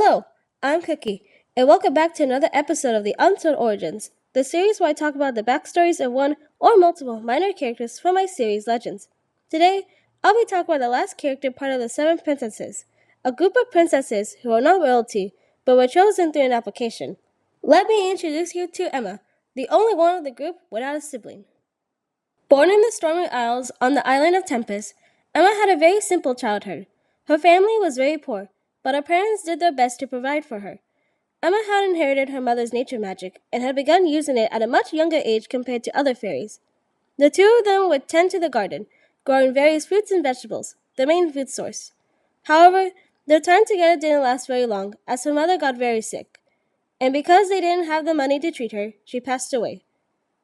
Hello, I'm Cookie, and welcome back to another episode of the Untold Origins, the series where I talk about the backstories of one or multiple minor characters from my series Legends. Today, I'll be talking about the last character part of the Seven Princesses, a group of princesses who are not royalty, but were chosen through an application. Let me introduce you to Emma, the only one of the group without a sibling. Born in the stormy isles on the island of Tempest, Emma had a very simple childhood. Her family was very poor, but her parents did their best to provide for her. Emma had inherited her mother's nature magic and had begun using it at a much younger age compared to other fairies. The two of them would tend to the garden, growing various fruits and vegetables, the main food source. However, their time together didn't last very long, as her mother got very sick, and because they didn't have the money to treat her, she passed away.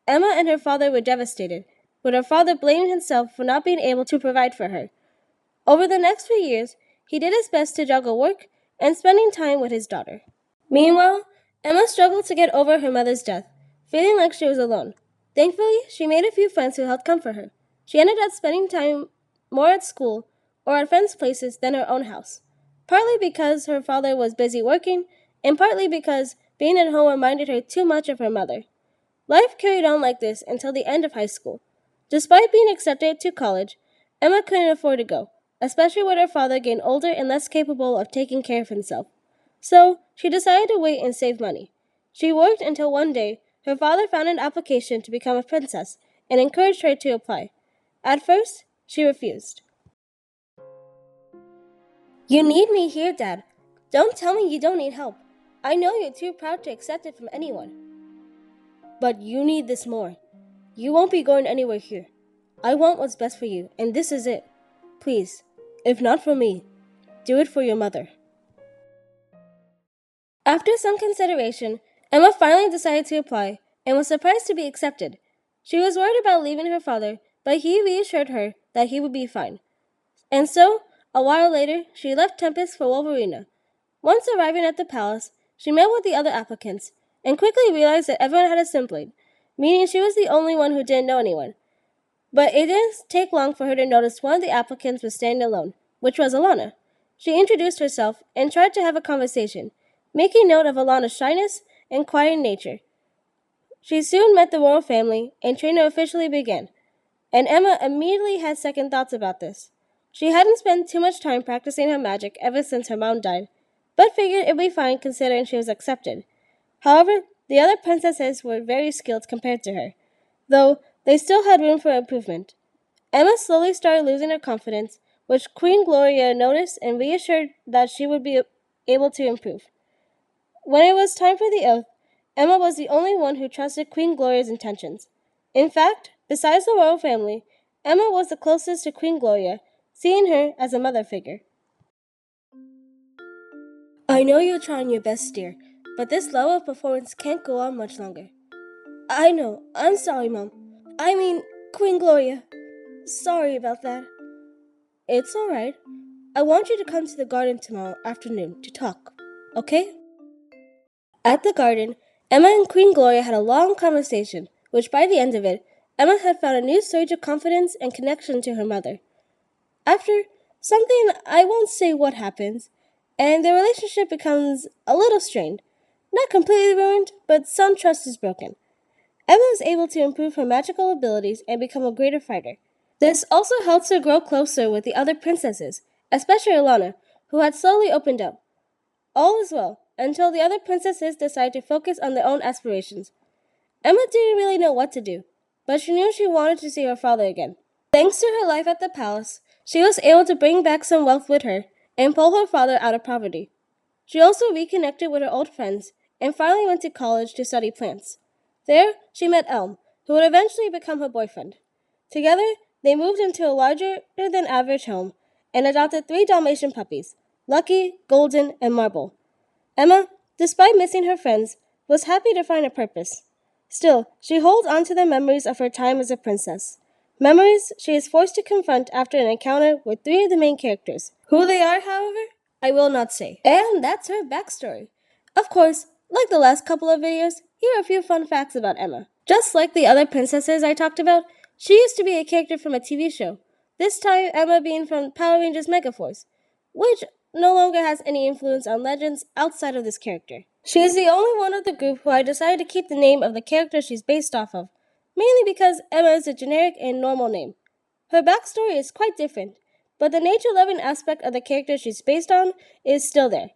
Emma and her father were devastated, with her father blaming himself for not being able to provide for her. Over the next few years, he did his best to juggle work and spending time with his daughter. Meanwhile, Emma struggled to get over her mother's death, feeling like she was alone. Thankfully, she made a few friends who helped comfort her. She ended up spending time more at school or at friends' places than her own house, partly because her father was busy working, and partly because being at home reminded her too much of her mother. Life carried on like this until the end of high school. Despite being accepted to college, Emma couldn't afford to go, especially when her father getting older and less capable of taking care of himself. So, she decided to wait and save money. She worked until one day her father found an application to become a princess and encouraged her to apply. At first, she refused. You need me here, Dad. Don't tell me you don't need help. I know you're too proud to accept it from anyone. But you need this more. You won't be going anywhere here. I want what's best for you, and this is it. Please, if not for me, do it for your mother. After some consideration, Emma finally decided to apply and was surprised to be accepted. She was worried about leaving her father, but he reassured her that he would be fine. And so, a while later, she left Tempest for Wolverina. Once arriving at the palace, she met with the other applicants and quickly realized that everyone had a sibling, meaning she was the only one who didn't know anyone. But it didn't take long for her to notice one of the applicants was standing alone, which was Alana. She introduced herself and tried to have a conversation, making note of Alana's shyness and quiet nature. She soon met the royal family, and training officially began, and Emma immediately had second thoughts about this. She hadn't spent too much time practicing her magic ever since her mom died, but figured it'd be fine considering she was accepted. However, the other princesses were very skilled compared to her, though they still had room for improvement. Emma slowly started losing her confidence, which Queen Gloria noticed and reassured that she would be able to improve. When it was time for the oath, Emma was the only one who trusted Queen Gloria's intentions. In fact, besides the royal family, Emma was the closest to Queen Gloria, seeing her as a mother figure. I know you're trying your best, dear, but this level of performance can't go on much longer. I know. I'm sorry, Mom. I mean, Queen Gloria. Sorry about that. It's alright. I want you to come to the garden tomorrow afternoon to talk, okay? At the garden, Emma and Queen Gloria had a long conversation, which by the end of it, Emma had found a new surge of confidence and connection to her mother. After something, I won't say what happens, and their relationship becomes a little strained. Not completely ruined, but some trust is broken. Emma is able to improve her magical abilities and become a greater fighter. This also helps her grow closer with the other princesses, especially Alana, who had slowly opened up. All is well, until the other princesses decide to focus on their own aspirations. Emma didn't really know what to do, but she knew she wanted to see her father again. Thanks to her life at the palace, she was able to bring back some wealth with her and pull her father out of poverty. She also reconnected with her old friends and finally went to college to study plants. There, she met Elm, who would eventually become her boyfriend. Together, they moved into a larger-than-average home and adopted 3 Dalmatian puppies, Lucky, Golden, and Marble. Emma, despite missing her friends, was happy to find a purpose. Still, she holds on to the memories of her time as a princess. Memories she is forced to confront after an encounter with 3 of the main characters. Who they are, however, I will not say. And that's her backstory. Of course, like the last couple of videos, here are a few fun facts about Emma. Just like the other princesses I talked about, she used to be a character from a TV show, this time Emma being from Power Rangers Megaforce, which no longer has any influence on legends outside of this character. She is the only one of the group who I decided to keep the name of the character she's based off of, mainly because Emma is a generic and normal name. Her backstory is quite different, but the nature-loving aspect of the character she's based on is still there.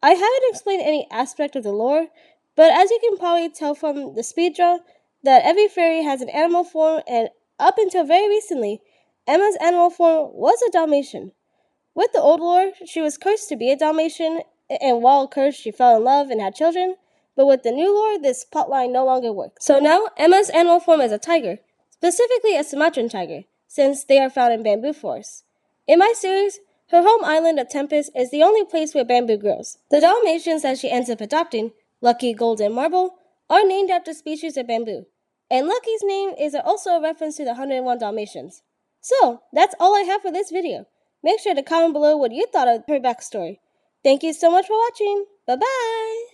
I haven't explained any aspect of the lore, but as you can probably tell from the speed draw, that every fairy has an animal form, and up until very recently, Emma's animal form was a Dalmatian. With the old lore, she was cursed to be a Dalmatian, and while cursed, she fell in love and had children, but with the new lore, this plotline no longer works. So now, Emma's animal form is a tiger, specifically a Sumatran tiger, since they are found in bamboo forests. In my series, her home island of Tempest is the only place where bamboo grows. The Dalmatians that she ends up adopting, Lucky, Gold, and Marble, are named after species of bamboo, and Lucky's name is also a reference to the 101 Dalmatians. So, that's all I have for this video. Make sure to comment below what you thought of her backstory. Thank you so much for watching. Bye-bye!